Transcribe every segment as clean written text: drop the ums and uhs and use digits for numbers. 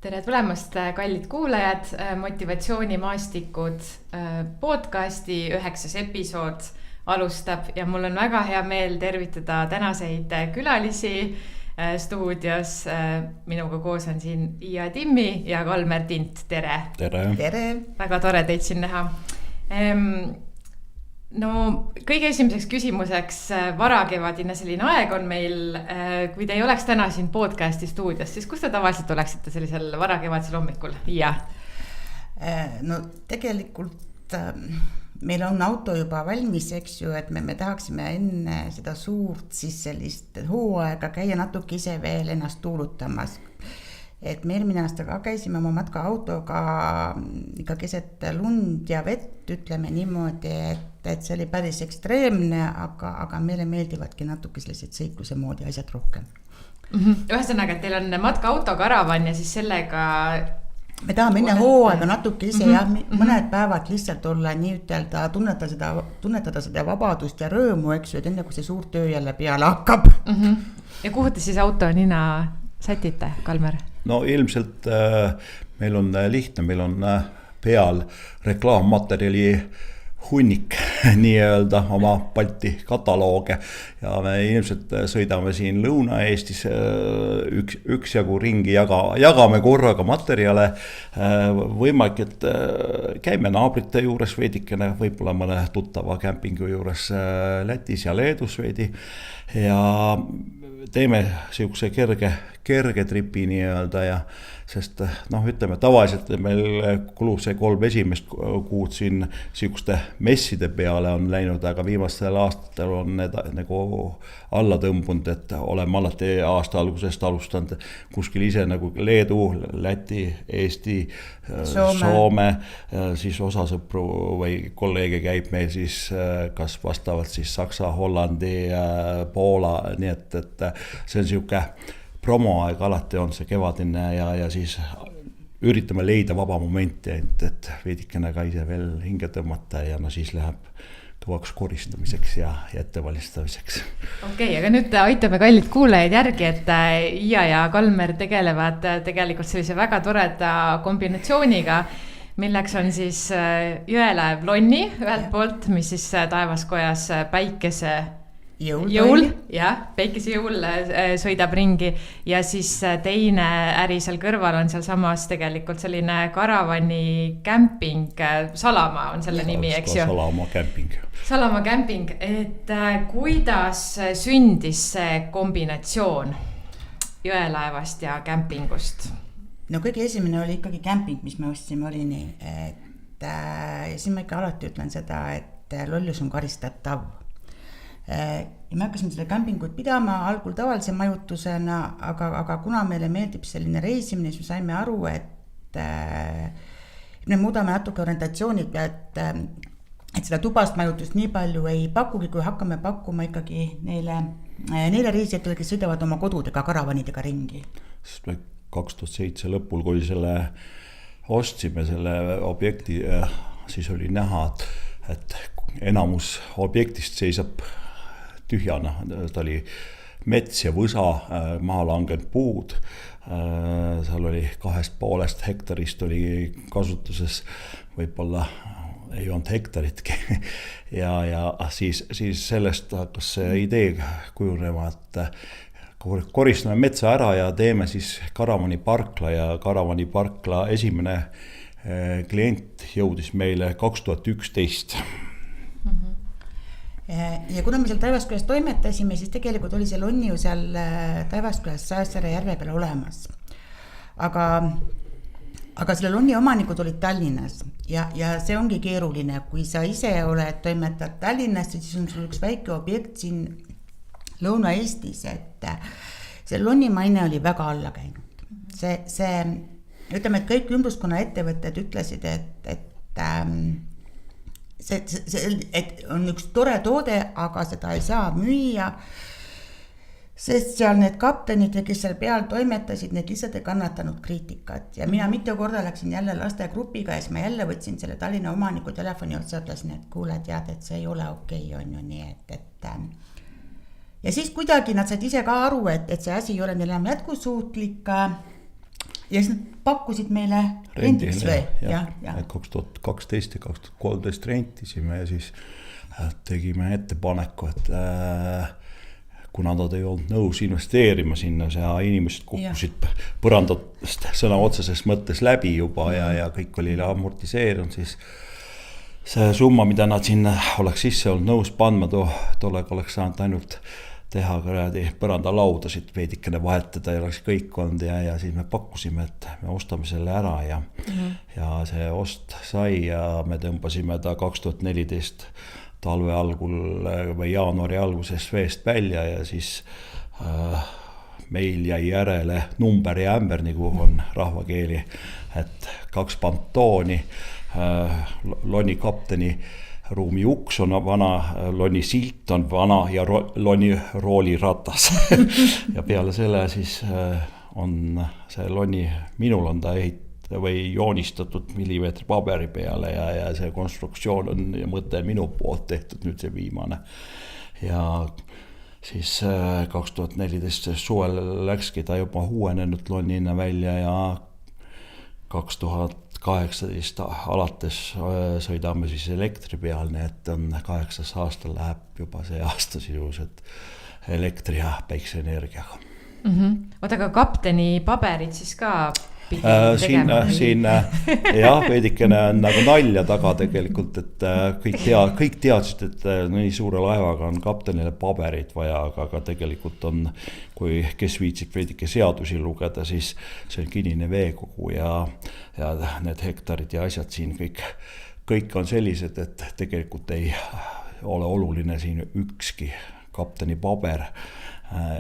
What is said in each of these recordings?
Tere tulemast, kallid kuulajad, motivatsioonimaastikud podcasti 9. episood alustab ja mul on väga hea meel tervitada tänaseid külalisi stuudios. Minuga koos on siin Iia Timmi ja Kalmer Tint, tere! Tere! Väga tore teid siin näha. No kõige esimeseks küsimuseks, varakevadine selline aeg on meil, kui te ei oleks täna siin podcasti stuudios, siis kus te tavaliselt oleksite sellisel varakevadisel hommikul? Iia? No tegelikult meil on auto juba valmis, eks ju, et me tahaksime enne seda suurt siis sellist hooaega käia natuke ise veel ennast tuulutamas. Et me eelmine aasta ka käisime oma matka autoga ikka keset lund ja vett, ütleme niimoodi, et see oli päris ekstreemne, aga meile meeldivadki natuke sellised sõikluse moodi asjad rohkem. Ühesõnaga, et teil on matka autokaravan ja siis sellega... Me tahame enne hooaega natuke ise ja mõned päevad lihtsalt olla nii ütelda, tunnetada seda vabadust ja rõõmu, eks ju, et enne kui see suur töö jälle peale hakkab. Ja kuhu te siis auto nina sätite, Kalmer? No ilmselt meil on lihtne, meil on peal reklaammaterjali hunnik nii-öelda oma Balti katalooge ja me ilmselt sõidame siin Lõuna-Eestis üksjagu ringi, jagame korraga materjale, võimalik, et käime naabrite juures veidikene, võib-olla mõne tuttava kämpingu juures Lätis ja Leedus veidi ja teeme siukse kerge tripi nii-öelda ja sest ütleme tavaliselt meil kulub see 3 esimest kuud siin siukeste messide peale on läinud, aga viimastel aastatel on need nagu alla tõmbunud, et oleme alati aasta algusest alustanud kuskil ise nagu Leedu, Läti, Eesti, Soome, siis osa sõpru või kolleege käib meil siis kas vastavalt siis Saksa, Hollandi, Poola, nii et see on siuke promoaeg, alati on see kevadine ja siis üritame leida vaba momenti, et veidikene ka ise veel hinge tõmmata ja siis läheb kõvaks koristamiseks ja ettevalistamiseks. Okei, aga nüüd aitame kallid kuulajaid järgi, et Iia ja Kalmer tegelevad tegelikult sellise väga toreda kombinatsiooniga, milleks on siis jõelaev Lonni ühelt poolt, mis siis taevaskojas päikese jõul, päikesejõul sõidab ringi ja siis teine äri seal kõrval on seal samas tegelikult selline karavani kämping, Salama on selle nimi, eks ju? Salama kämping, et kuidas sündis see kombinatsioon jõelaevast ja kämpingust? No kõige esimene oli ikkagi kämping, mis me ostsime, oli nii, et ja siis ma ikka alati ütlen seda, et lollus on karistatav. Ja me hakkasime seda kämpingut pidama algul tavalise majutusena, aga kuna meile meeldib selline reisimine, siis me saime aru, et me muudame natuke orientatsioonid, et seda tubast majutust nii palju ei pakugi, kui hakkame pakkuma ikkagi neile reisijatele, kes sõidavad oma kodudega, karavanidega ringi. 2007 lõpul, kui selle ostsime selle objekti, siis oli näha, et enamus objektist seisab tühjana, ta oli mets ja võsa, maha langenud puud, seal oli 2,5 hektarist oli kasutuses, võib-olla ei olnud hektaritki ja siis sellest hakkas see idee kujunema, et koristame metsa ära ja teeme siis karavaniparkla ja karavaniparkla esimene klient jõudis meile 2011. Ja kuna me seal Taevaskojas toimetasime, siis tegelikult oli see Lonni ju seal Taevaskojas Sääsere järve peal olemas. Aga selle Lonni omanikud olid Tallinnas ja see ongi keeruline, kui sa ise oled toimetad Tallinnast, siis on sul üks väike objekt siin Lõuna-Eestis, et see Lonni maine oli väga alla käinud. See ütleme, et kõik ümbruskonna ettevõtted ütlesid, et on üks tore toode, aga seda ei saa müüa, sest seal need kaptenid, kes seal peal toimetasid, need lihtsalt ei kannatanud kriitikat. Ja mina mitu korda läksin jälle lastegrupiga ja siis ma jälle võtsin selle Tallinna omaniku telefoni otsa, ütlesin, et kuule, tead, et see ei ole okei, on ju nii, et ja siis kuidagi nad said ise ka aru, et see asi ei ole neil enam jätkusuutlik ja siis nad pakkusid meile rendiks või? jah. 2012 ja 2013 rentisime ja siis tegime ettepaneku, et kuna nad ei olnud nõus investeerima sinna, inimesed kukkusid põrandast sõna otseses mõttes läbi juba ja kõik oli amortiseerunud, siis see summa, mida nad sinna oleks sisse olnud nõus pandma, tollega oleks saanud ainult teha põrandalaudasid veidikene vahetada ja oleks kõik olnud ja siis me pakkusime, et me ostame selle ära ja see ost sai ja me tõmbasime ta 2014 talve algul või jaanuari alguses veest välja ja siis meil jäi järele number ja ämber, nagu on rahvakeeli, et 2 pantooni, lonni kapteni ruumi uks on vana, lonni silt on vana ja lonni rooliratas ja peale selle siis on see lonni, minul on ta või joonistatud millimeetri paberi peale ja see konstruktsioon on ja mõte minu poolt tehtud nüüd see viimane ja siis 2014 suvel läkski ta juba uuenenud lonnina välja ja 2018 alates sõidame siis elektri peal, nii et on 8 aastal läheb juba see aasta sisuliselt elektri ja päikseenergiaga. Oota, aga kapteni paberid siis ka siin jah, veidikene on nagu nalja taga tegelikult, et kõik teadsid, et nii suure laevaga on kaptenile paberid vaja, aga tegelikult on, kui kes viitsib veidike seadusi lugeda, siis see on kinine veekogu ja need hektarid ja asjad siin kõik on sellised, et tegelikult ei ole oluline siin ükski kapteni paber,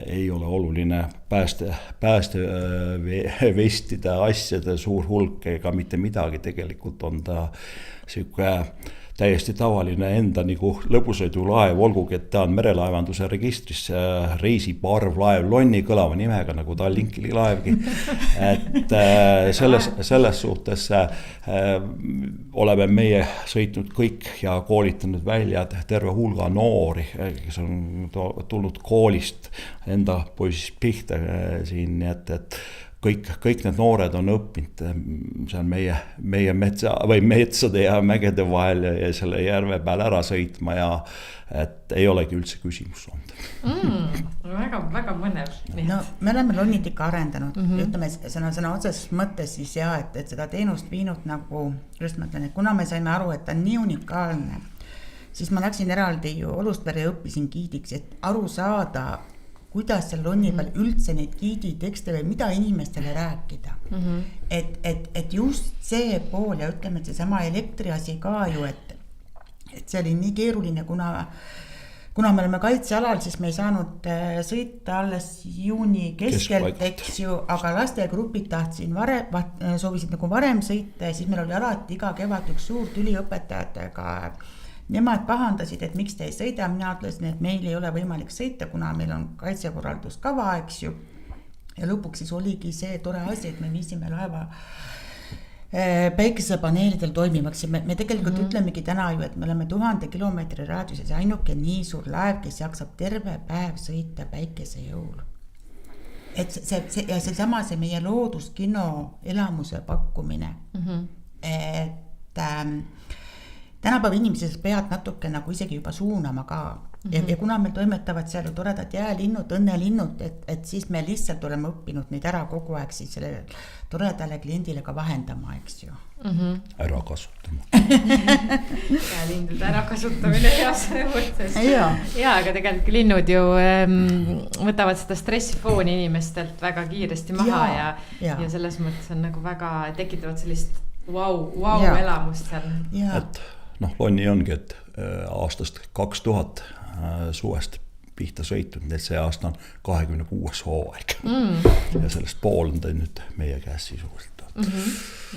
ei ole oluline päästevestide asjade suur hulk ega mitte midagi, tegelikult on ta siuke täiesti tavaline enda nagu lõbusõidulaev, olgugi, et ta on merelaevanduse registris reisiparvlaev Lonni kõlava nimega nagu Tallinkili laevgi. Et selles suhtes oleme meie sõitnud kõik ja koolitanud välja terve hulga noori, kes on tulnud koolist enda poisist pihta siin, nii et kõik need noored on õppinud, see on meie metsade ja mägede vahel ja selle järve peal ära sõitma ja et ei olegi üldse küsimus olnud. Väga mõnev. No me oleme lonnid ikka arendanud, ütleme sõna otseses mõttes siis et seda teenust viinud nagu, just ma ütlen, et kuna me saime aru, et ta on nii unikaalne, siis ma läksin eraldi ju Olustverre ja õppisin giidiks, et aru saada, kuidas seal lonni peal üldse neid giidi tekste või mida inimestele rääkida. Et just see pool ja ütleme, et see sama elektriasi ka ju, et see oli nii keeruline, kuna me oleme kaitsealal, siis me ei saanud sõita alles juuni keskelt, eks ju, aga lastegrupid soovisid nagu varem sõita ja siis meil oli alati iga kevad üks suur tüli õpetajatega. Nemad pahandasid, et miks te ei sõida, mina ütlesin, et meil ei ole võimalik sõita, kuna meil on kaitsekorralduskava, eks ju. Ja lõpuks siis oligi see tore asi, et me viisime laeva päikesepaneelidel toimimaks. Me tegelikult ütlemegi täna ju, et me oleme 1000 kilomeetri raadiuses ainuke nii suur laev, kes jaksab terve päev sõita päikese jõul. Et see meie looduskino elamuse pakkumine. Et tänapäeva inimesed peavad natuke nagu isegi juba suunama ka. Ja kuna meil toimetavad seal toredad jäälinnud, õnnelinnud, et siis me lihtsalt oleme õppinud neid ära kogu aeg siis selle toredale kliendile ka vahendama, eks ju. Ära kasutama. Jäälindude ära kasutamine heas mõttes. Ja, aga tegelikult linnud ju võtavad seda stressifooni inimestelt väga kiiresti maha ja selles mõttes on nagu väga tekitavad sellist elamust seal. Et lonni ongi, et aastast 2000 suvest pihta sõitnud, et see aasta on 26 hooaeg. Ja sellest pool on ta nüüd meie käes sisuliselt.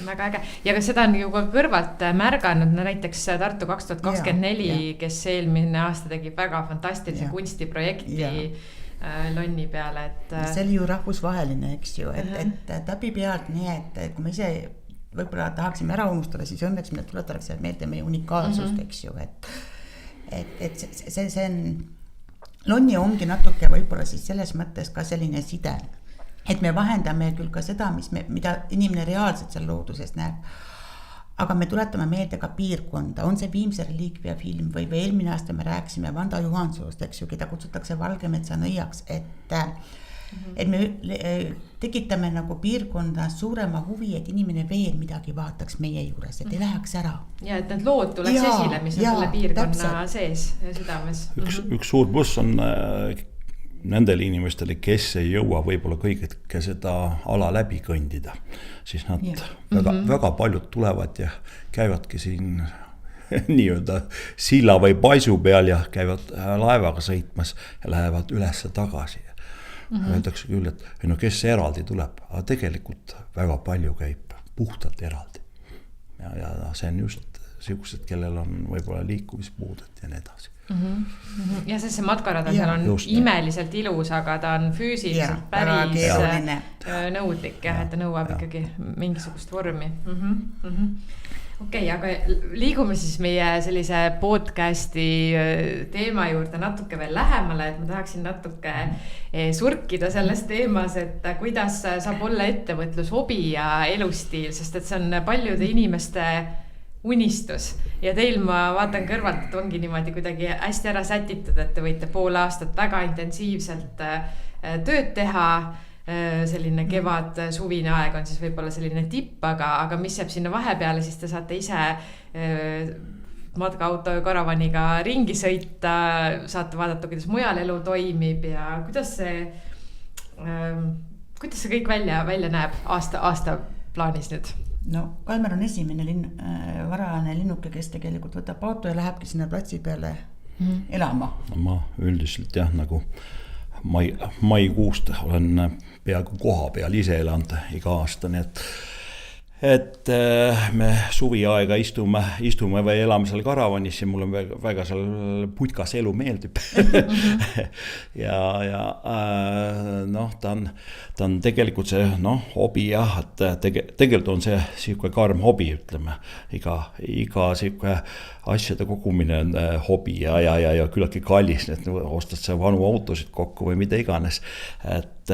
Väga äge. Ja ka seda on ju ka kõrvalt märganud, näiteks Tartu 2024, kes eelmine aasta tegi väga fantastilise kunstiprojekti lonni peale. See oli ju rahvusvaheline, eks ju, et tabi pealt nii, et kui me ise võib-olla tahaksime ära unustada, siis õnneks me tuletakse meelde meie unikaalsust, eks ju, et see on, lonni ongi natuke võib-olla siis selles mõttes ka selline side et me vahendame küll ka seda, mida inimene reaalselt seal looduses näeb. Aga me tuletame meelde ka piirkonda, on see Viimse reliikvia film või eelmine aasta me rääkisime Vanda Juhansoost, eks ju, keda kutsutakse Valgemetsa nõiaks, et me tekitame nagu piirkonda suurema huvi, et inimene veel midagi vaataks meie juures, et ei läheks ära. Ja, et need lood tuleks esile, mis on selle piirkonna sees ja südames. Üks suur pluss on nendele inimestele, kes ei jõua võib-olla kõige seda ala läbi kõndida, siis nad väga paljud tulevad ja käivadki siin nii-öelda silla või paisu peal ja käivad laevaga sõitmas ja lähevad üles tagasi. Öeldakse küll, et no kes eraldi tuleb, aga tegelikult väga palju käib puhtalt eraldi. Ja see on just sellised, kellel on võib-olla liikumispuudet ja nii edasi. Ja see matkarada seal on imeliselt ilus, aga ta on füüsiliselt päris nõudlik, et ta nõuab ikkagi mingisugust vormi. Okei, aga liigume siis meie sellise podcasti teema juurde natuke veel lähemale, et ma tahaksin natuke surkida selles teemas, et kuidas saab olla ettevõtlus hobi ja elustiil, sest et see on paljude inimeste unistus ja teil ma vaatan kõrvalt, et ongi niimoodi kuidagi hästi ära sätitud, et te võite pool aastat väga intensiivselt tööd teha, selline kevad, suvine aeg on siis võib-olla selline tipp, aga mis jääb sinna vahepeale, siis te saate ise matkaauto ja karavaniga ringi sõita, saate vaadata, kuidas mujal elu toimib ja kuidas see kõik välja näeb aasta plaanis nüüd? No Kalmer on esimene varajane linnuke, kes tegelikult võtab auto ja lähebki sinna platsi peale elama. Ma üldiselt jah, nagu maikuust olen peaaegu koha peal ise elanud iga aasta, nii et me suviaega istume või elame seal karavanis ja mul on väga seal putkas elu meeldib. ja ta on tegelikult see hobi jah, et tegelikult on see siuke karm hobi, ütleme, iga siuke asjade kogumine on hobi ja küllaltki kallis, et ostad sa vanu autosid kokku või mida iganes, et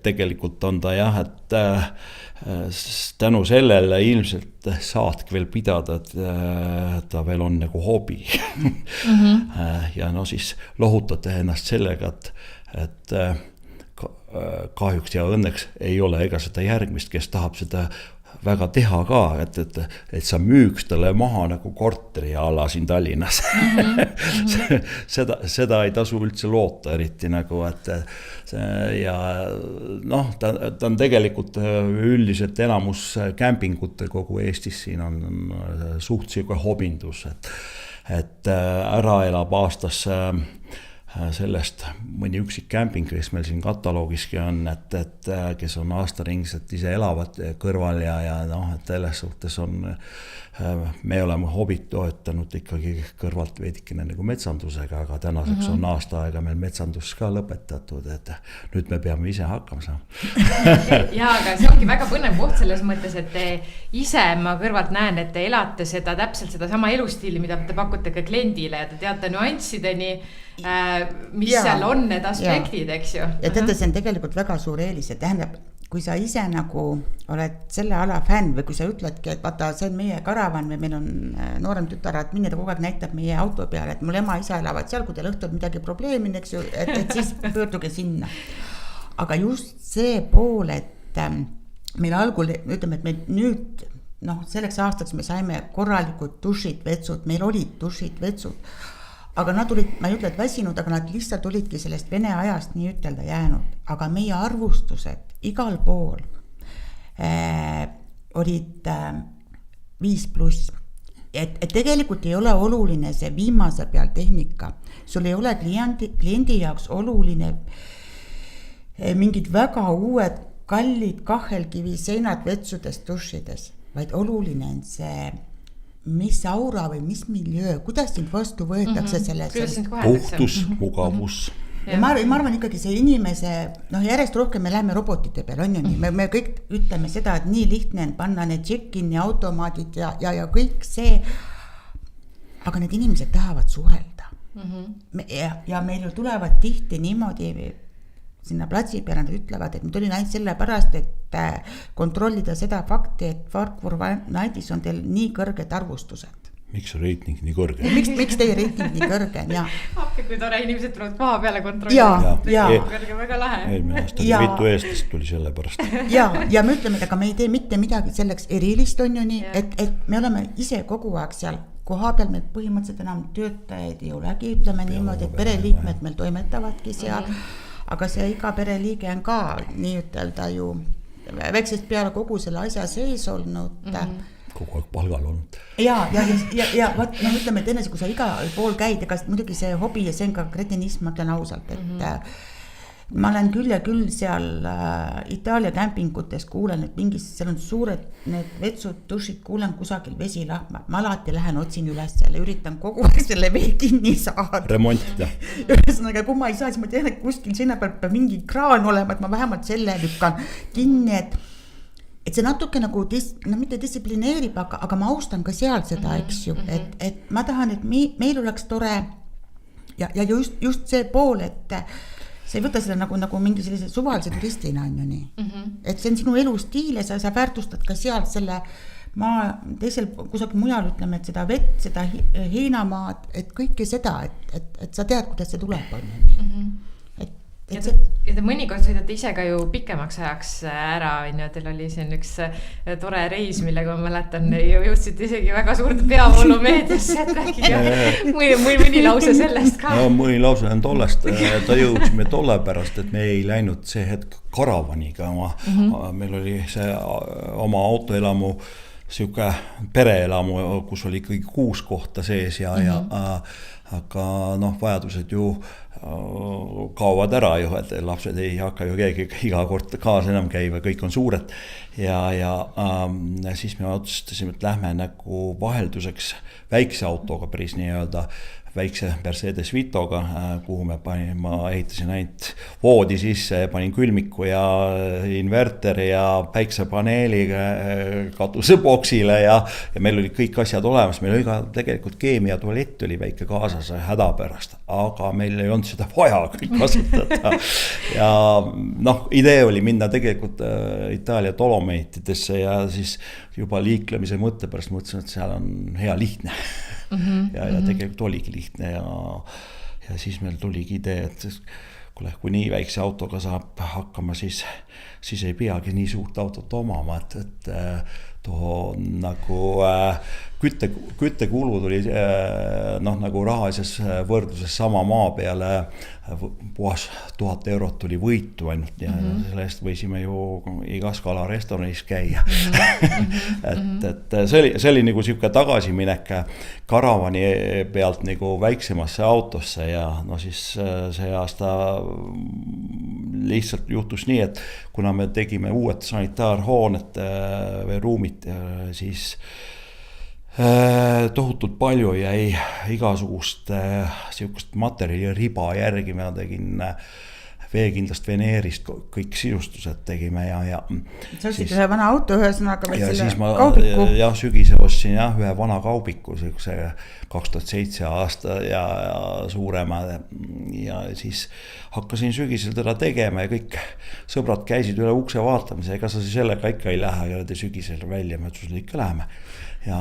tegelikult on ta jah, et tänu sellele ilmselt saadki veel pidada, et ta veel on nagu hobi. Ja siis lohutate ennast sellega, et kahjuks ja õnneks ei ole ega seda järgmist, kes tahab seda väga teha ka, et sa müüks talle maha nagu korteri ala siin Tallinnas. Seda ei tasu üldse loota eriti nagu, et ja ta on tegelikult üldiselt enamus kämpingute kogu Eestis, siin on suht siuke hobindus, et ära elab aastas sellest mõni üksik kämping, kes meil siin kataloogiski on, et kes on aastaringselt ise elavad kõrval ja et selles suhtes on, me oleme hobit toetanud ikkagi kõrvalt veidikene nagu metsandusega, aga tänaseks on aasta aega meil metsandus ka lõpetatud, et nüüd me peame ise hakkama saama. Ja, aga see ongi väga põnev koht selles mõttes, et te ise ma kõrvalt näen, et te elate täpselt seda sama elustiili, mida te pakute ka kliendile ja te teate nüanssideni, mis seal on need aspektid, eks ju. Ja teate, see on tegelikult väga suur eelis, et tähendab, kui sa ise nagu oled selle ala fänn või kui sa ütledki, et vaata, see on meie karavan või meil on noorem tütar, et minne ta kogu aeg näitab meie auto peale, et mul ema isa elavad seal, kui teil õhtul midagi probleemi, eks ju, et siis pöörduge sinna. Aga just see pool, et meil algul, ütleme, et me nüüd, selleks aastaks me saime korralikud dušid, vetsud, meil olid dušid, vetsud, aga nad olid, ma ei ütle, et väsinud, aga nad lihtsalt olidki sellest Vene ajast nii ütelda jäänud, aga meie arvustused igal pool olid 5+. Et tegelikult ei ole oluline see viimase peal tehnika, sul ei ole kliendi jaoks oluline mingid väga uued kallid kahelkivi seinad vetsudes, dušides, vaid oluline on see mis aura või mis miljöö, kuidas sind vastu võetakse puhtus, mugavus. Ja ma arvan ikkagi see inimese, järjest rohkem me läheme robotite peale, on ju nii, me kõik ütleme seda, et nii lihtne on panna need check-in ja automaadid ja kõik see, aga need inimesed tahavad suhelda. Ja meil ju tulevad tihti niimoodi sinna platsi peale, nad ütlevad, et ma tulin ainult sellepärast, et kontrollida seda fakti, et Parkour Nightis on teil nii kõrged arvustused. Miks on reiting nii kõrge? Miks teie reiting nii kõrge on, jah. Appi, kui tore inimesed tulevad koha peale kontrollida. Ja. Kõrge, väga lahe. Eelmine aasta oli mitu eestlast tuli selle pärast. Ja me ütleme, et aga me ei tee mitte midagi selleks erilist, on ju nii, et me oleme ise kogu aeg seal koha peal, meil põhimõtteliselt enam töötajaid ei olegi, ütleme niimoodi, et pereliikmed meil toimetavadki seal, aga see iga pereliige on ka nii ütelda ju väiksest peale kogu selle asja sees olnud. Kogu aeg palgal olnud. Ja vaat, me ütleme, et enne kui sa igal pool käid, ega muidugi see hobi ja see on ka kretinism, ma ütlen ausalt, et ma olen küll ja küll seal Itaalia kämpingutes kuulen, et mingis, seal on suured need vetsud, dušid, kuulen kusagil vesilahma, ma alati lähen, otsin üles selle, üritan kogu aeg selle vee kinni saada. Remontida. Ühesõnaga, kui ma ei saa, siis ma tean, et kuskil sinna peab mingi kraan olema, et ma vähemalt selle lükkan kinni, et see natuke nagu, mitte distsiplineerib, aga ma austan ka seal seda, eks ju, et ma tahan, et meil oleks tore ja just see pool, et sa ei võta seda nagu mingi sellise suvalise turistina on ju nii, et see on sinu elustiil ja sa väärtustad ka seal selle teisel kusagil mujal ütleme, et seda vett, seda heinamaad, et kõike seda, et sa tead, kuidas see tuleb on ju nii. Ja te mõnikord sõidate ise ka ju pikemaks ajaks ära, teil oli siin üks tore reis, millega ma mäletan, jõudsite isegi väga suurt peavoolu meediasse, et rääkige mõni lause sellest ka. No, mõni lause on tollest, ta jõudsime tolle pärast, et me ei läinud see hetk karavaniga, meil oli see oma autoelamu, siuke pereelamu, kus oli ikkagi 6 kohta sees aga vajadused ju kaovad ära ju, et lapsed ei hakka ju keegi iga kord kaasa enam käiva, kõik on suured ja siis me otsustasime, et lähme nagu vahelduseks väikse autoga päris nii-öelda väikse Mercedes Vitoga, kuhu ma ehitasin ainult voodi sisse, panin külmiku ja inverteri ja päiksepaneeli katuseboksile ja meil oli kõik asjad olemas, meil oli ka tegelikult keemia tualett oli väike kaasas hädapärast, aga meil ei olnud seda vaja kõik kasutada ja idee oli minna tegelikult Itaalia Dolomeitidesse ja siis juba liiklemise mõtte pärast mõtlesin, et seal on hea lihtne ja tegelikult oligi lihtne ja siis meil tuligi idee, et kui nii väikse autoga saab hakkama, siis ei peagi nii suurt autot omama, et too nagu küttekulu tuli nagu rahalises võrdluses sama maa peale puhas 1000 eurot tuli võitu ainult ja selle eest võisime ju igas kalarestoranis käia. et see oli nagu siuke tagasiminek karavani pealt nagu väiksemasse autosse ja siis see aasta lihtsalt juhtus nii, et kuna me tegime uued sanitaarhooned või ruumid, siis tohutult palju jäi igasugust siukest materjali riba järgi, ma tegin veekindlast veneerist, kõik sisustused tegime ja sa ostsid ühe vana auto ühesõnaga või selle kaubiku? Jah, sügisel ostsin ühe vana kaubiku, siukse 2007 aasta ja suurema ja siis hakkasin sügisel teda tegema ja kõik sõbrad käisid üle ukse vaatamise, ega sa sellega ikka ei lähe ja sügisel välja, me ütlesin, ikka läheme ja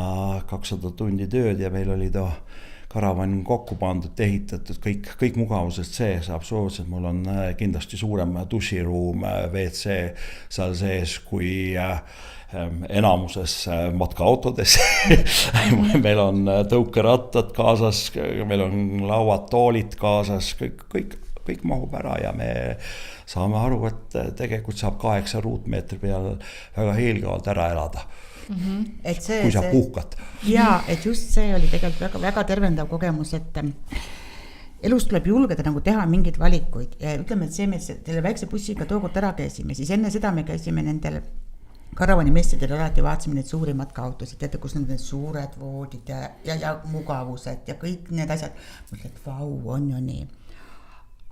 200 tundi tööd ja meil oli too karavan kokku pandud, ehitatud, kõik mugavused sees, absoluutselt, mul on kindlasti suurem duširuum, WC seal sees kui enamuses matkaautodes. meil on tõukerattad kaasas, meil on lauad, toolid kaasas, kõik mahub ära ja me saame aru, et tegelikult saab 8 ruutmeetri peal väga hiilgavalt ära elada. Kui sa puhkad. Ja, et just see oli tegelikult väga tervendav kogemus, et elus tuleb julgeda nagu teha mingeid valikuid ja ütleme, et see me selle väikse bussiga tookord ära käisime, siis enne seda me käisime nendel karavanimessidel alati vaatasime neid suuri matkaautosid, teate, kus need suured voodid ja mugavused ja kõik need asjad. Mõtled, et vau, on ju nii.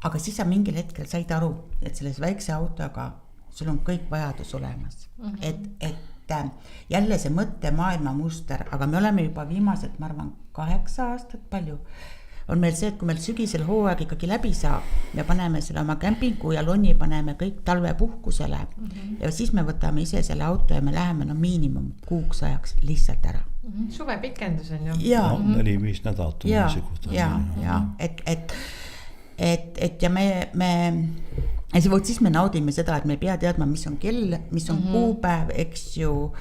Aga siis sa mingil hetkel said aru, et selles väikse autoga sul on kõik vajadus olemas. Et jälle see mõtte maailma muster, aga me oleme juba viimased, ma arvan, 8 aastat palju on meil see, et kui meil sügisel hooaeg ikkagi läbi saab, me paneme selle oma kämpingu ja lonni paneme kõik talvepuhkusele ja siis me võtame ise selle auto ja me läheme miinimum kuuks ajaks lihtsalt ära. Suvepikendus on ju. Ja, 4-5 nädalat on ja, et ja siis me naudime seda, et me ei pea teadma, mis on kell, mis on kuupäev, eks ju,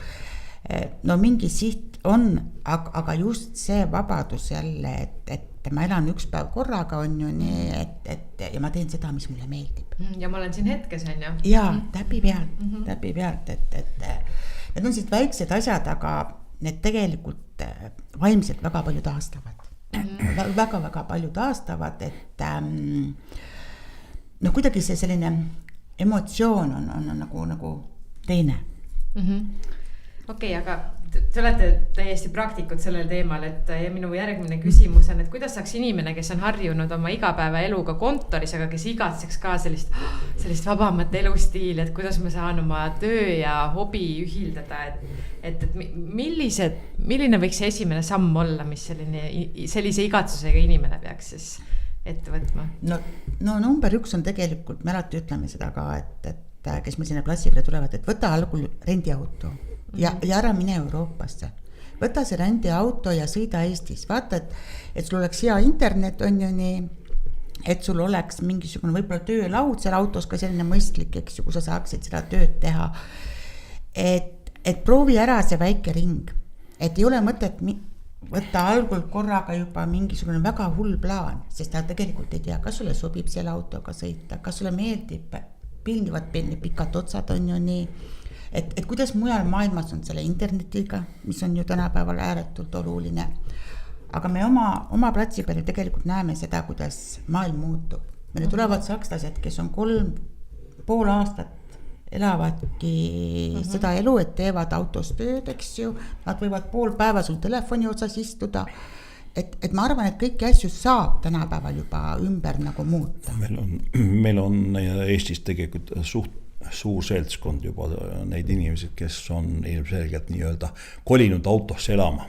no mingi siht on, aga just see vabadus jälle, et ma elan üks päev korraga on ju nii, et ja ma teen seda, mis mulle meeldib. Ja ma olen siin hetkes on ju. Ja, täpi pealt, et on siit väiksed asjad, aga need tegelikult vaimselt väga palju taastavad. Väga palju taastavad, et no kuidagi see selline emotsioon on nagu teine. Okei, aga te olete täiesti praktikud sellel teemal, et ja minu järgmine küsimus on, et kuidas saaks inimene, kes on harjunud oma igapäeva eluga kontoris, aga kes igatseks ka sellist vabamat elustiili, et kuidas ma saan oma töö ja hobi ühildada, et milline võiks esimene samm olla, mis sellise igatsusega inimene peaks siis ette võtma? No number 1 on tegelikult, me alati ütleme seda ka, et kes me sinna klassi peale tulevad, et võta algul rendiauto ja ära mine Euroopasse. Võta see rendiauto ja sõida Eestis. Vaata, et sul oleks hea internet, on ju nii, et sul oleks mingisugune võibolla töölaud seal autos ka selline mõistlik, eks ju, kui sa saaksid seda tööd teha. Et proovi ära see väike ring, et ei ole mõtet võtta algul korraga juba mingisugune väga hull plaan, sest ta tegelikult ei tea, kas sulle sobib selle autoga sõita, kas sulle meeldib pildivad pikad otsad on ju nii, et kuidas mujal maailmas on selle internetiga, mis on ju tänapäeval ääretult oluline. Aga me oma platsi peal tegelikult näeme seda, kuidas maailm muutub. Meile tulevad sakslased, kes on 3,5 aastat elavadki seda elu, et teevad autos tööd, eks ju. Nad võivad pool päeva sul telefoni otsas istuda. Et ma arvan, et kõiki asju saab tänapäeval juba ümber nagu muuta. Meil on Eestis tegelikult suur seltskond juba neid inimesed, kes on ilmselgelt nii-öelda kolinud autosse elama.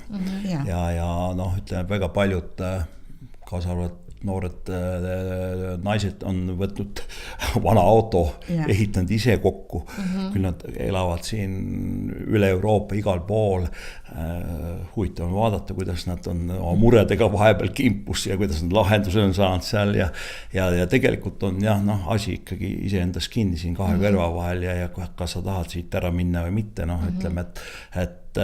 Ja noh, ütleme väga paljud kaasarvad noored naised on võtnud vana auto, ehitanud ise kokku. Küll nad elavad siin üle Euroopa igal pool. Huvitav on vaadata, kuidas nad on oma muredega vahepeal kimpus ja kuidas nad lahenduse on saanud seal. Ja tegelikult on asi ikkagi iseendas kinni siin 2 kõrva vahel ja kas sa tahad siit ära minna või mitte. Ütleme, et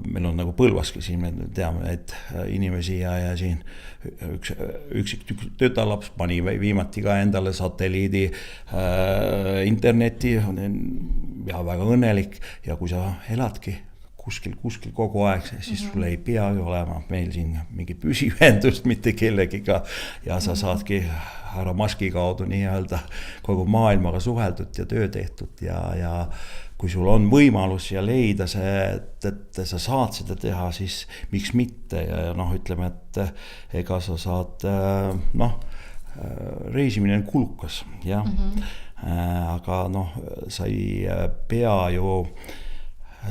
meil on nagu Põlvaski siin, me teame neid inimesi ja siin üksik tütarlaps pani viimati ka endale satelliidi interneti ja väga õnnelik ja kui sa eladki kuskil kogu aeg, siis sul ei pea olema meil siin mingi püsiühendust mitte kellegiga ja sa saadki härra Maski kaudu nii-öelda kogu maailmaga suheldud ja töö tehtud ja kui sul on võimalus ja leida see, et sa saad seda teha, siis miks mitte ja ütleme, et ega sa saad, reisimine on kulukas, jah. Aga sa ei pea ju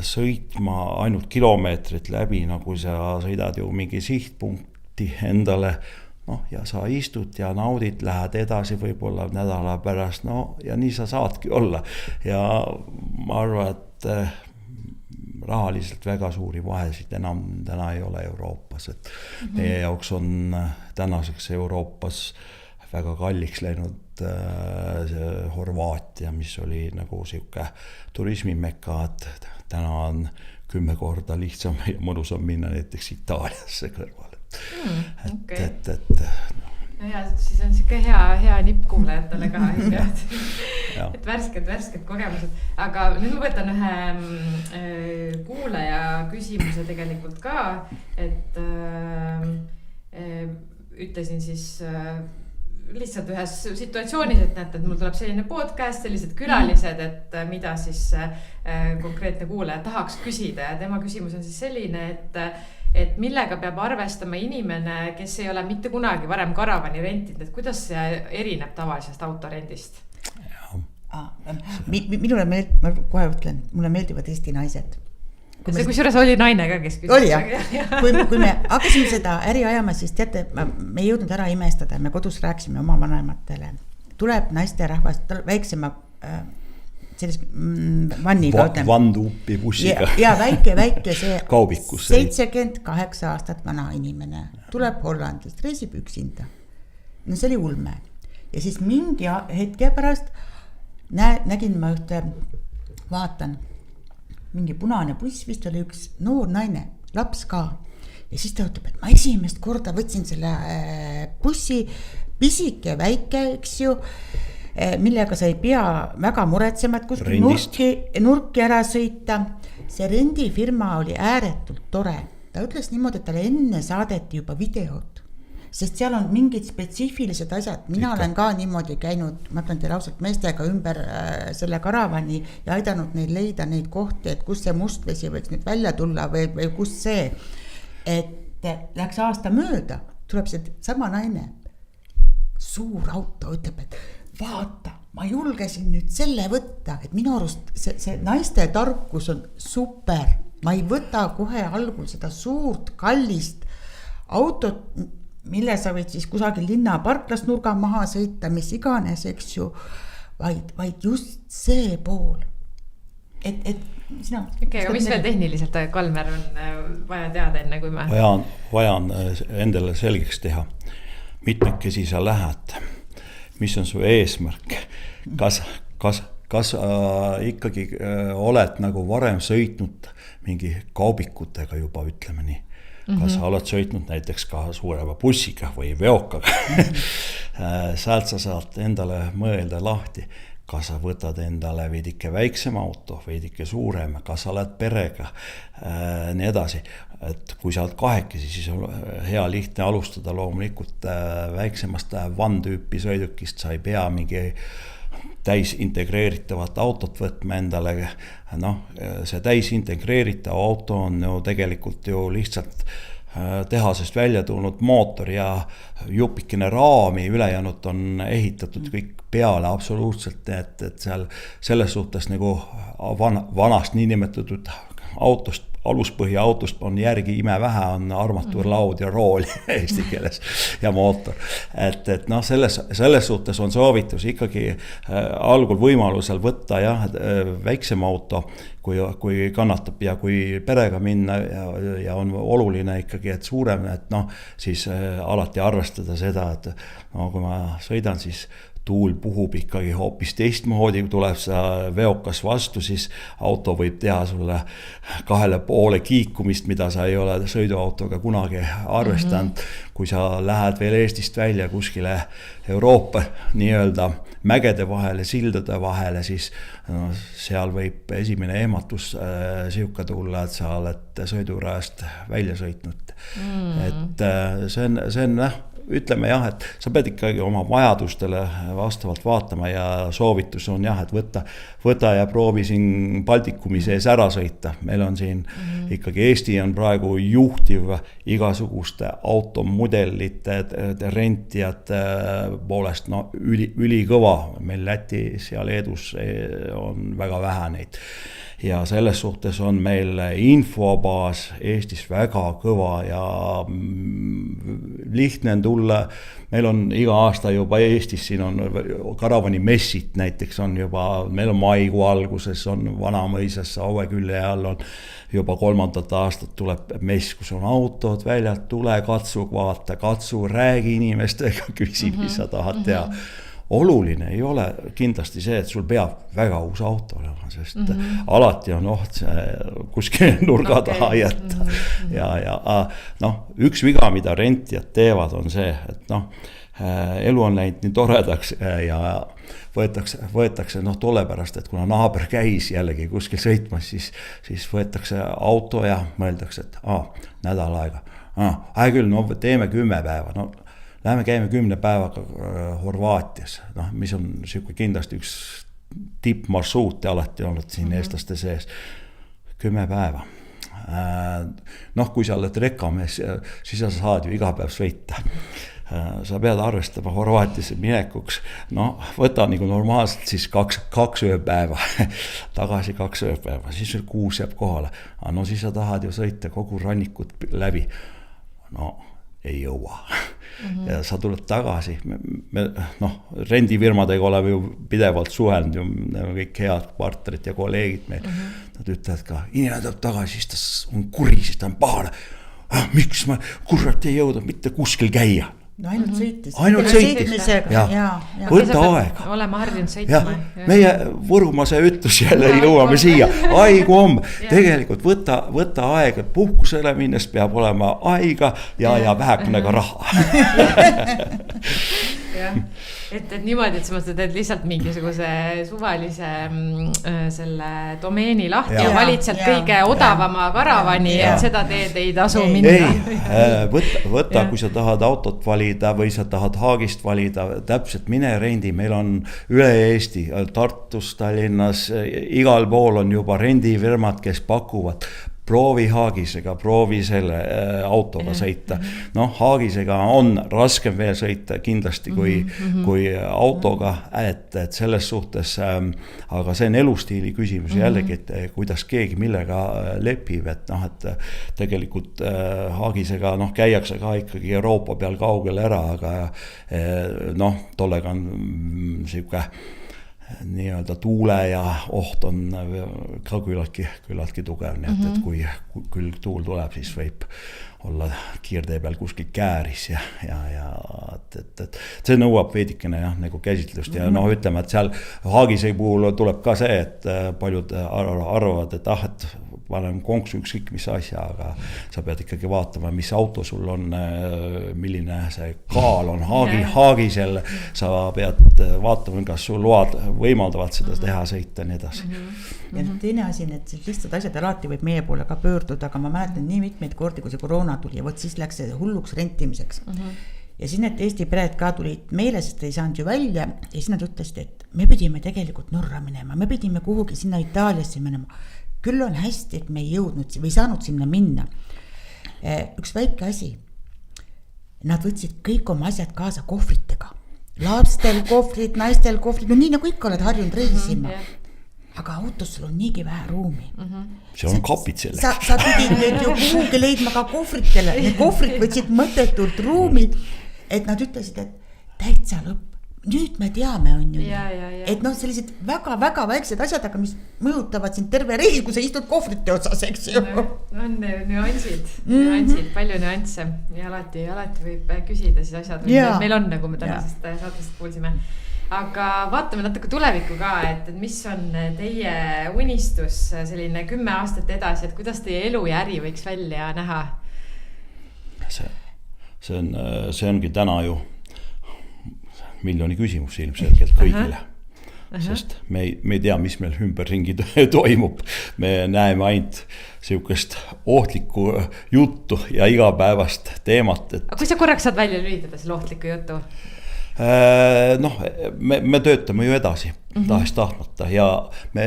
sõitma ainult kilomeetrit läbi, kui sa sõidad ju mingi sihtpunkti endale, ja sa istud ja naudid, lähed edasi võib-olla nädala pärast, ja nii sa saadki olla. Ja ma arvan, et rahaliselt väga suuri vahesid enam täna ei ole Euroopas. Et meie jaoks on tänaseks Euroopas väga kalliks läinud Horvaatia, mis oli nagu siuke turismimekka, et täna on 10 korda lihtsam ja mõnusam minna näiteks Itaaliasse kõrvale. Ja siis on siuke hea nipp kuulajatele ka, et värsked kogemused. Aga nüüd ma võtan ühe kuulaja küsimuse tegelikult ka, et ütlesin siis lihtsalt ühes situatsioonis, et näete, et mul tuleb selline podcast, sellised külalised, et mida siis konkreetne kuulaja tahaks küsida ja tema küsimus on siis selline, et millega peab arvestama inimene, kes ei ole mitte kunagi varem karavani rentinud, et kuidas see erineb tavalisest autorendist? Ma kohe ütlen, mulle meeldivad Eesti naised. see kusjuures oli naine ka, kes küsis. Oli jah, kui me hakkasime seda äri ajama, siis teate, me ei jõudnud ära imestada, me kodus rääkisime oma vanematele. Tuleb naisterahvast väiksema selles vanniga. Vanduupi bussiga. Ja väike see kaubikus. 78 aastat vana inimene tuleb Hollandist, reisib üksinda. No see oli ulme. Ja siis mingi hetke pärast nägin ma ühte, vaatan, mingi punane buss, vist oli üks noor naine, laps ka. Ja siis ta ütleb, et ma esimest korda võtsin selle bussi, pisike, väike, eks ju, millega sa ei pea väga muretsema, et kuskil nurki ära sõita. See rendifirma oli ääretult tore. Ta ütles niimoodi, et talle enne saadeti juba videot, sest seal on mingid spetsiifilised asjad. Mina olen ka niimoodi käinud, ma ütlen teile ausalt, meestega ümber selle karavani ja aidanud neil leida neid kohti, et kus see mustvesi võiks nüüd välja tulla või kus see. Et läks aasta mööda, tuleb see sama naine, suur auto, ütleb, et vaata, ma julgesin nüüd selle võtta, et minu arust see naiste tarkus on super. Ma ei võta kohe algul seda suurt, kallist autot, mille sa võid siis kusagil linna parklas nurga maha sõita, mis iganes, eks ju, vaid just see pool. Et sina... aga mis veel tehniliselt, Kalmer, on vaja teada enne, kui me... Vajan endale selgeks teha, mitmekesi sa lähed, mis on su eesmärk, kas ikkagi oled nagu varem sõitnud mingi kaubikutega juba, ütleme nii. Kas sa oled sõitnud näiteks ka suurema bussiga või veokaga. Sealt sa saad endale mõelda lahti, kas sa võtad endale veidike väiksema auto, veidike suurema, kas sa oled perega, nii edasi. Et kui sa oled kahekesi, siis on hea lihtne alustada loomulikult väiksemast van-tüüpi sõidukist, sa ei pea mingi täisintegreeritavat autot võtma endale. See täisintegreeritav auto on ju tegelikult ju lihtsalt tehasest välja tulnud mootor ja jupikene raami, ülejäänud on ehitatud kõik peale absoluutselt, et seal selles suhtes nagu vanast niinimetatud autost, aluspõhja autost on järgi imevähe, on armatuurlaud ja rool eesti keeles ja mootor. Et selles suhtes on soovitus ikkagi algul võimalusel võtta väiksem auto, kui kannatab ja kui perega minna ja on oluline ikkagi, et suurem, et siis alati arvestada seda, et kui ma sõidan, siis tuul puhub ikkagi hoopis teistmoodi, kui tuleb see veokas vastu, siis auto võib teha sulle 2,5 kiikumist, mida sa ei ole sõiduautoga kunagi arvestanud. Kui sa lähed veel Eestist välja kuskile Euroopa nii-öelda mägede vahele, sildade vahele, siis seal võib esimene ehmatus siuke tulla, et sa oled sõidurajast välja sõitnud. Et see on ütleme et sa pead ikkagi oma vajadustele vastavalt vaatama ja soovitus on et võta ja proovi siin Baltikumi sees ära sõita. Meil on siin ikkagi Eesti on praegu juhtiv igasuguste automudelite rentijate poolest ülikõva. Meil Lätis ja Leedus on väga vähe neid. Ja selles suhtes on meil infobaas Eestis väga kõva ja lihtne on tulla. Meil on iga aasta juba Eestis, siin on karavani messid näiteks on juba, meil on maikuu alguses, on Vanamõisas, Auekülle all on juba 3. aastat tuleb mess, kus on autod väljad, tule, katsu, räägi inimestega, küsi, mis sa tahad teha. Oluline ei ole kindlasti see, et sul peab väga uus auto olema, sest alati on oht kuskil nurga taha jätta. Üks viga, mida rentijad teevad, on see, et elu on läinud nii toredaks ja võetakse tolle pärast, et kuna naaber käis jällegi kuskil sõitmas, siis võetakse auto ja mõeldakse, et nädal aega. Küll, teeme 10 päeva, Läheme käime 10 päevaga Horvaatias, mis on kindlasti üks tippmarsruute alati olnud siin eestlaste sees. 10 päeva. Kui sa oled rekamees, siis sa saad ju iga päev sõita. sa pead arvestama Horvaatiasse minekuks, no võta nagu normaalselt siis kaks ööpäeva, tagasi 2 ööpäeva, siis 6 jääb kohale. No siis sa tahad ju sõita kogu rannikut läbi, no ei jõua. Ja sa tuled tagasi, rendifirmadega oleme ju pidevalt suhelnud, ju kõik head partnerid ja kolleegid meil, nad ütlevad ka, inimene tuleb tagasi, siis ta on kuri, siis ta on pahane. Miks ma kurat ei jõuda mitte kuskil käia? No ainult sõitis. Ainult sõitis. Võta aeg. Oleme harjunud sõitma. Meie Võrumase ütlus jälle jõuame siia. Aigu on. Tegelikult võta aeg, et puhkusele minnes peab olema aiga ja vähekene ka raha. Et niimoodi, et sa teed lihtsalt mingisuguse suvalise selle domeeni lahti ja valid sealt kõige odavama karavani, et seda teed ei tasu minna. Võta, kui sa tahad autot valida või sa tahad Haagist valida, täpselt mine rendi, meil on üle Eesti, Tartus, Tallinnas, igal pool on juba rendifirmad, kes pakuvad. Proovi Haagisega, proovi selle autoga sõita. Haagisega on raskem veel sõita kindlasti kui autoga, et selles suhtes, aga see on elustiili küsimus jällegi, et kuidas keegi millega lepib, et tegelikult Haagisega käiakse ka ikkagi Euroopa peal kaugel ära, aga tollega on siuke nii-öelda tuule ja oht on ka küllaltki tugev, nii et kui küll tuul tuleb, siis võib olla kiirtee peal kuskil kääris ja et see nõuab veidikene nagu käsitlust ja ütleme, et seal Haagise puhul tuleb ka see, et paljud arvavad, et panen konksu ükskõik mis asja, aga sa pead ikkagi vaatama, mis auto sul on, milline see kaal on Haagisel, sa pead vaatama, kas sul load võimaldavad seda teha, sõita ja nii edasi. Ja teine asi, et lihtsalt asjad alati võib meie poole ka pöörduda, aga ma mäletan nii mitmeid kordi, kui see koroona tuli ja siis läks see hulluks rentimiseks. Ja siis need Eesti pered ka tulid meile, sest ei saanud ju välja ja siis nad ütlesid, et me pidime tegelikult Norra minema, me pidime kuhugi sinna Itaaliasse minema. Küll on hästi, et me ei jõudnud või saanud sinna minna. Üks väike asi. Nad võtsid kõik oma asjad kaasa kohvritega. Lapstel kohvrid, naistel kohvrid, no nii nagu ikka oled harjunud reisima. Aga autos sul on niigi vähe ruumi. See on kapid selleks. Sa pidid nüüd ju kuhugi leidma ka kohvritele. Need kohvrid võtsid mõttetult ruumi, et nad ütlesid, et täitsa lõpp. Nüüd me teame, on ju. Et sellised väga-väga väiksed asjad, aga mis mõjutavad sind terve reis, kui sa istud kohvrite otsas, eks ju. On nüansid, palju nüansse ja alati võib küsida siis asjad, meil on, nagu me tänasest saatest kuulsime. Aga vaatame natuke tulevikku ka, et mis on teie unistus selline 10 aastat edasi, et kuidas teie elu ja äri võiks välja näha? See ongi täna ju miljoni küsimus ilmselgelt kõigile, sest me ei tea, mis meil ümberringi toimub. Me näeme ainult siukest ohtlikku juttu ja igapäevast teemat. Aga kui sa korraks saad välja lülitada selle ohtliku jutu? Me töötame ju edasi tahest tahtmata ja me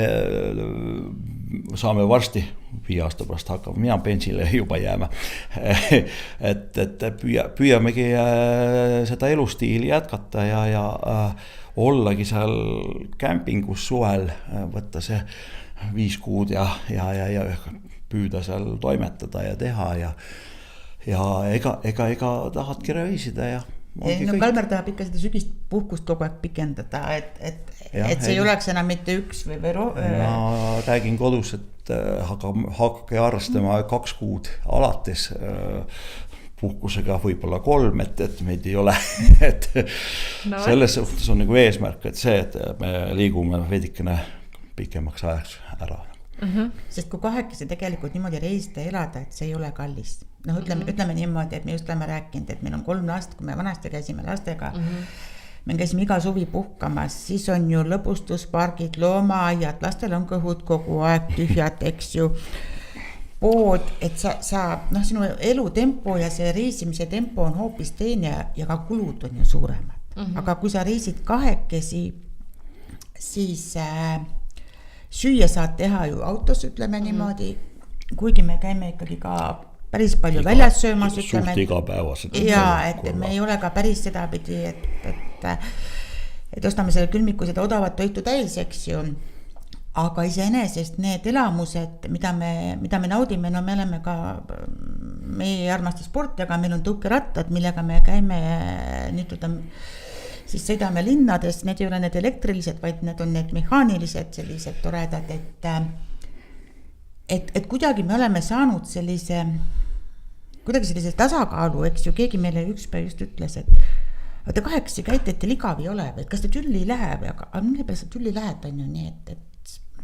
saame varsti 5 aasta pärast hakkama, mina pensile juba jääma, et püüamegi seda elustiili jätkata ja ollagi seal kämpingus suvel, võtta see 5 kuud ja püüda seal toimetada ja teha ja ega tahadki reisida ja Kalmer tahab ikka seda sügist puhkust kogu aeg pikendada, et see ei oleks enam mitte üks või ma räägin kodus, et hakkage arvestama 2 kuud alates puhkusega võib-olla 3, et meid ei ole, et selles suhtes on nagu eesmärk, et see, et me liigume veidikene pikemaks ajaks ära. Sest kui kahekesi tegelikult niimoodi reisida ja elada, et see ei ole kallis. Ütleme niimoodi, et me just oleme rääkinud, et meil on 3 last, kui me vanasti käisime lastega, me käisime iga suvi puhkamas, siis on ju lõbustuspargid, loomaaiad, lastel on kõhud kogu aeg tühjad, eks ju, pood, et sinu elutempo ja see reisimise tempo on hoopis teine ja ka kulud on ju suuremad. Aga kui sa reisid kahekesi, siis süüa saad teha ju autos, ütleme niimoodi, kuigi me käime ikkagi ka päris palju väljas söömas, ütleme. Suht igapäevased. Jaa, et me ei ole ka päris seda pidi, et ostame selle külmiku seda odavat toitu täis, eks ju. Aga iseenesest need elamused, mida me naudime, no me oleme ka, me ei armasta sporti, aga meil on tõukerattad, millega me käime siis sõidame linnades, need ei ole need elektrilised, vaid need on need mehaanilised sellised toredad, et kuidagi me oleme saanud sellise tasakaalu, eks ju, keegi meile üks päev just ütles, et te 8 käite, et teil igav ei ole, et kas te tülli ei lähe, aga mille peale sa tülli lähed, on ju nii, et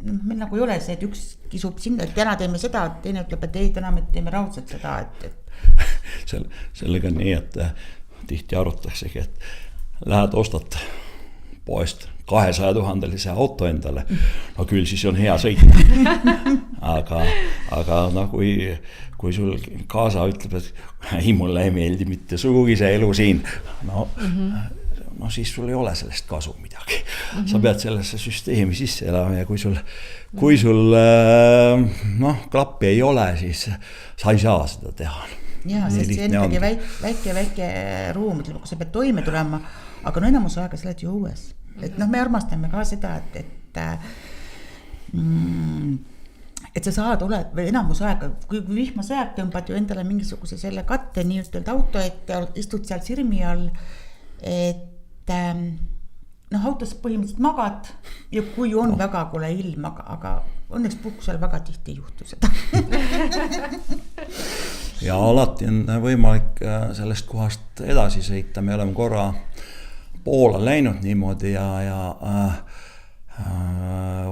meil nagu ei ole see, et üks kisub sinna, et täna teeme seda, teine ütleb, et ei, täna me teeme raudselt seda, Sellega nii, et tihti arutaksegi, et lähed ostad poest 200 000 auto endale, no küll siis on hea sõita. Aga no kui sul kaasa ütleb, et ei, mulle ei meeldi mitte sugugi see elu siin, no siis sul ei ole sellest kasu midagi. Sa pead sellesse süsteemi sisse elama ja kui sul klappi ei ole, siis sa ei saa seda teha. Jaa, sest see on ikkagi väike ruum, ütleme, kui sa pead toime tulema, aga no enamus aega sa oled ju õues. Et me armastame ka seda, et sa saad või enamus aega, kui vihma sajab, tõmbad ju endale mingisuguse selle katte nii ütelda auto, et istud seal sirmi all, et autos põhimõtteliselt magad ja kui on väga kole ilm, aga õnneks puhkusel väga tihti ei juhtu seda. Ja alati on võimalik sellest kohast edasi sõita, me oleme korra Poola läinud niimoodi ja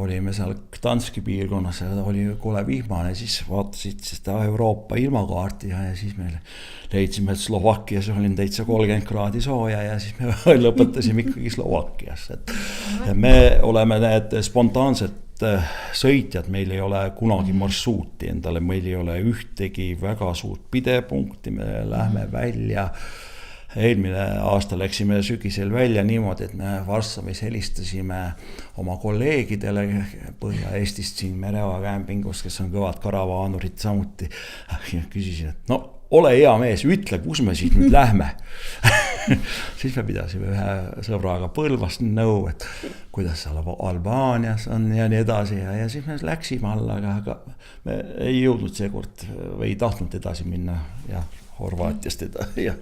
olime seal Gdanski piirkonnas ja oli kole vihmane, siis vaatasid seda Euroopa ilmakaarti ja siis me leidsime, et Slovakkias oli täitsa 30 kraadi sooja ja siis me lõpetasime ikkagi Slovakkias. Ja me oleme need spontaansed sõitjad, meil ei ole kunagi marsruuti endale, meil ei ole ühtegi väga suurt pidepunkti, me lähme välja. Eelmine aasta läksime sügisel välja niimoodi, et me Varssavis helistasime oma kolleegidele Põhja-Eestist siin Mereva kämpingus, kes on kõvad karavaanurid samuti. Ja küsisin, et ole hea mees, ütle, kus me siit nüüd lähme. Siis me pidasime ühe sõbraga Põlvast nõu, et kuidas seal Albaanias on ja nii edasi ja siis me läksime alla, aga me ei jõudnud seekord või ei tahtnud edasi minna ja Horvaatiast ja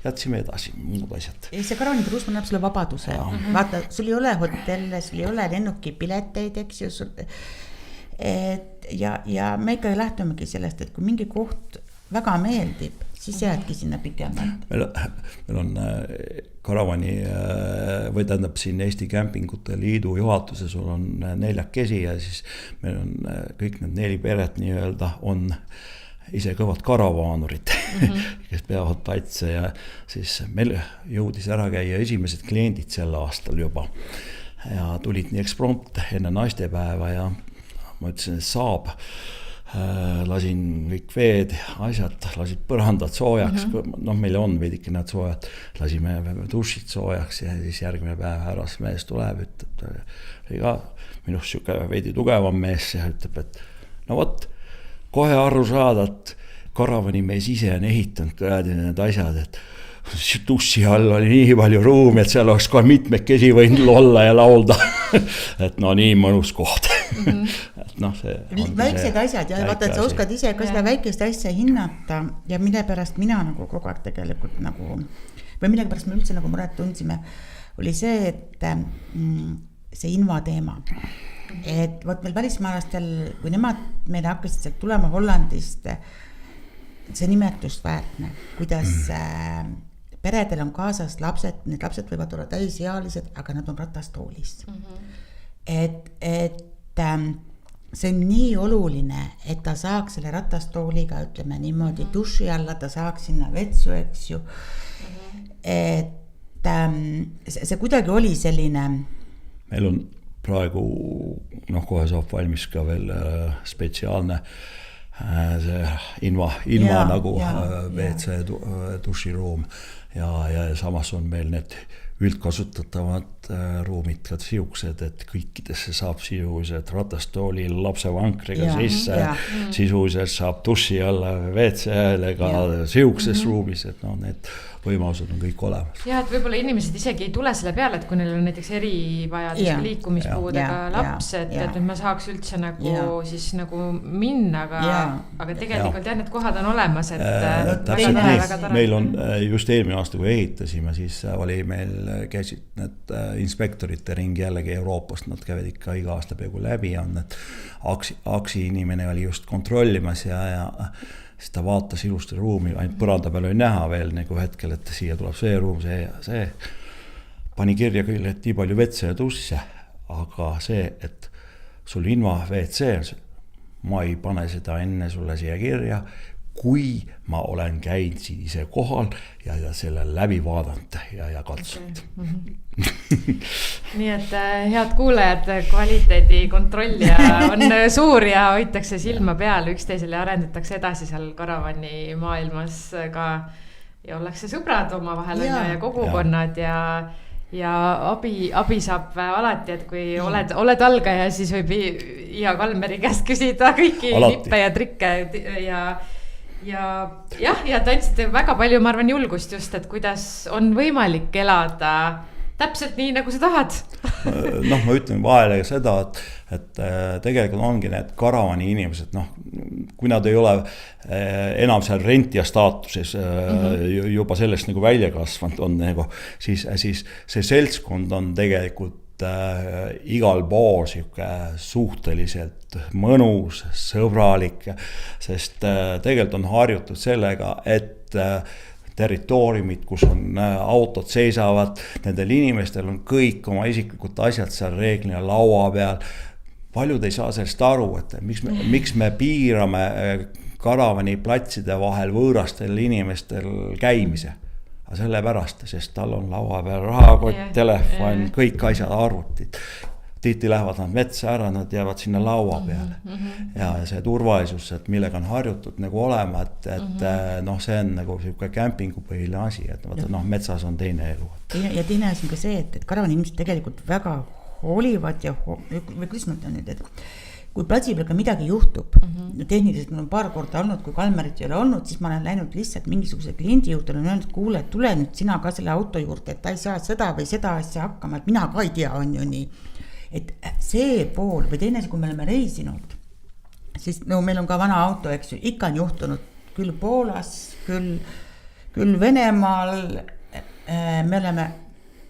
jätsime edasi muud asjad. See karavaniturism annab sulle vabaduse. Vaata, sul ei ole hotelle, sul ei ole lennukipileteid, eks ju. Ja me ikka lähtumegi sellest, et kui mingi koht väga meeldib, siis jäädki sinna pikemalt. Meil on karavani või tähendab siin Eesti Kämpingute Liidu juhatuses on 4 ja siis meil on kõik need 4 peret nii-öelda on ise kõvad karavaanurid, kes peavad patse ja siis meil jõudis ära käia esimesed kliendid sel aastal juba ja tulid nii eksprompt enne naistepäeva ja ma ütlesin, et saab. Lasin kõik veed, asjad, lasid põrandad soojaks, meil on veidike nad soojad, lasime dušid soojaks ja siis järgmine päev härras mees tuleb, ütleb, minust siuke veidi tugevam mees ja ütleb, et no vot, kohe aru saada, et karavanimees ise on ehitanud need asjad, et duši all oli nii palju ruumi, et seal oleks kohe mitmekesi võinud olla ja laulda. Et nii mõnus koht. Et see väiksed asjad ja vaata, et sa oskad ise ka seda väikest asja hinnata ja mille pärast mina nagu kogu aeg tegelikult või mille pärast me üldse nagu muret tundsime, oli see, et see inva teema. Et võt meil välismaalastel, kui nemad meile hakkasid sealt tulema Hollandist, see nimetust väärtne, kuidas peredel on kaasas lapsed, need lapsed võivad olla täisealised, aga nad on ratastoolis. Et see on nii oluline, et ta saaks selle ratastooliga, ütleme niimoodi, duši alla, ta saaks sinna vetsu, eks ju. Et see kuidagi oli selline. Meil on praegu, kohe saab valmis ka veel spetsiaalne see ilma nagu WC duširuum ja samas on meil need üldkasutatavad ruumid ka siuksed, et kõikidesse saab sisuliselt ratastoolil lapsevankriga sisse, sisuliselt saab duši alla WC-lega siukses ruumis, et need võimalused on kõik olemas. Ja, et võib-olla inimesed isegi ei tule selle peale, et kui neil on näiteks erivajadus liikumispuudega laps, et ma saaks üldse nagu siis nagu minna, aga tegelikult need kohad on olemas, et meil on just eelmine aasta, kui ehitasime, siis oli meil, käisid need inspektorite ringi jällegi Euroopast, nad käivad ikka iga aasta peaaegu läbi, on need aksi inimene oli just kontrollimas ja siis ta vaatas ilusti ruumi, ainult põranda peal oli näha veel nagu hetkel, et siia tuleb see ruum, see. Pani kirja küll, et nii palju vetse ja tusse, aga see, et sul inva WC, ma ei pane seda enne sulle siia kirja, kui ma olen käinud siin ise kohal ja selle läbi vaadanud ja katsunud. Nii et head kuulajad, kvaliteedi kontrollija on suur ja hoitakse silma peal üksteisele ja arendatakse edasi seal karavani maailmas ka ja ollakse sõbrad omavahel ja kogukonnad ja abi saab alati, et kui oled algaja, siis võib Iia Kalmeri käest küsida kõiki nippe ja trikke ja te andsite väga palju, ma arvan, julgust just, et kuidas on võimalik elada täpselt nii, nagu sa tahad. Ma ütlen vahele seda, et tegelikult ongi need karavani inimesed, kui nad ei ole enam seal rentija staatuses juba sellest nagu välja kasvanud on, siis see seltskond on tegelikult igal pool suhteliselt mõnus, sõbralik, sest tegelikult on harjutud sellega, et territooriumid, kus on autod seisavad, nendel inimestel on kõik oma isiklikud asjad seal reeglina laua peal. Paljud ei saa sellest aru, et miks me piirame karavani platside vahel võõrastel inimestel käimise. Sellepärast, sest tal on laua peal rahakott, telefon, kõik asjad, arvutid. Tihti lähevad nad metsa ära, nad jäävad sinna laua peale. Ja see turvalisus, et millega on harjutud nagu olema, et see on nagu kämpingu põhiline asi, et metsas on teine elu. Ja teine asi on ka see, et karavani inimesed tegelikult väga hoolivad ja või kuidas ma ütlen nüüd, et kui platsi peal ka midagi juhtub, tehniliselt mul on paar korda olnud, kui Kalmerit ei ole olnud, siis ma olen läinud lihtsalt mingisuguse kliendi juurde, olen öelnud, kuule, tule nüüd sina ka selle auto juurde, et ta ei saa seda või seda asja hakkama, et mina ka ei tea, on ju nii. Et see pool või teine, kui me oleme reisinud, siis meil on ka vana auto, eks ju, ikka on juhtunud küll Poolas, küll Venemaal, me oleme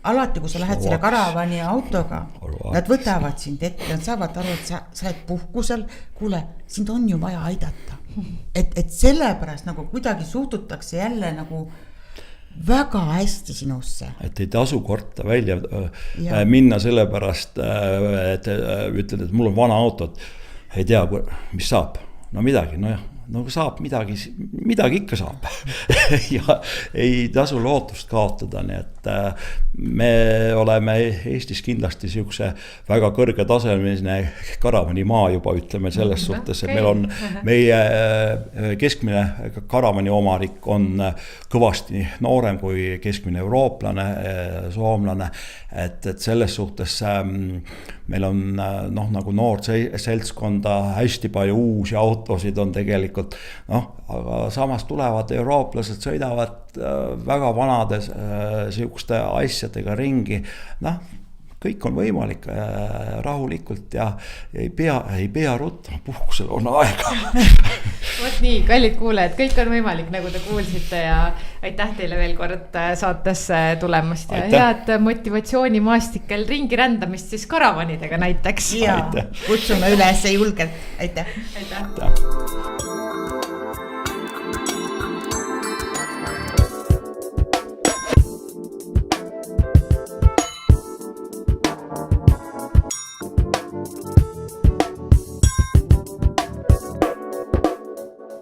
alati, kui sa lähed selle karavani autoga, nad võtavad sind ette, nad saavad aru, et sa oled puhkusel, kuule, sind on ju vaja aidata. Et sellepärast nagu kuidagi suhtutakse jälle nagu väga hästi sinusse. Et ei tasu korta välja minna sellepärast, et ütled, et mul on vana auto, ei tea, mis saab. No midagi, saab midagi ikka saab. Ja ei tasu lootust kaotada, nii et me oleme Eestis kindlasti siukse väga kõrge tasemeline karavani maa juba, ütleme selles suhtes, et meil on meie keskmine karavani omarik on kõvasti noorem kui keskmine eurooplane, soomlane, et selles suhtes meil on nagu noort seltskonda, hästi palju uusi autosid on tegelikult, aga samas tulevad eurooplased, sõidavad väga vanades siukuste asjadega ringi, kõik on võimalik rahulikult ja ei pea rutma, puhkusel on aega. Vot nii, kallid kuulajad, kõik on võimalik, nagu te kuulsite ja aitäh teile veel kord saatesse tulemast ja head motivatsiooni maastikel ringi rändamist siis karavanidega näiteks. Ja, kutsume üles julgelt, aitäh. Aitäh.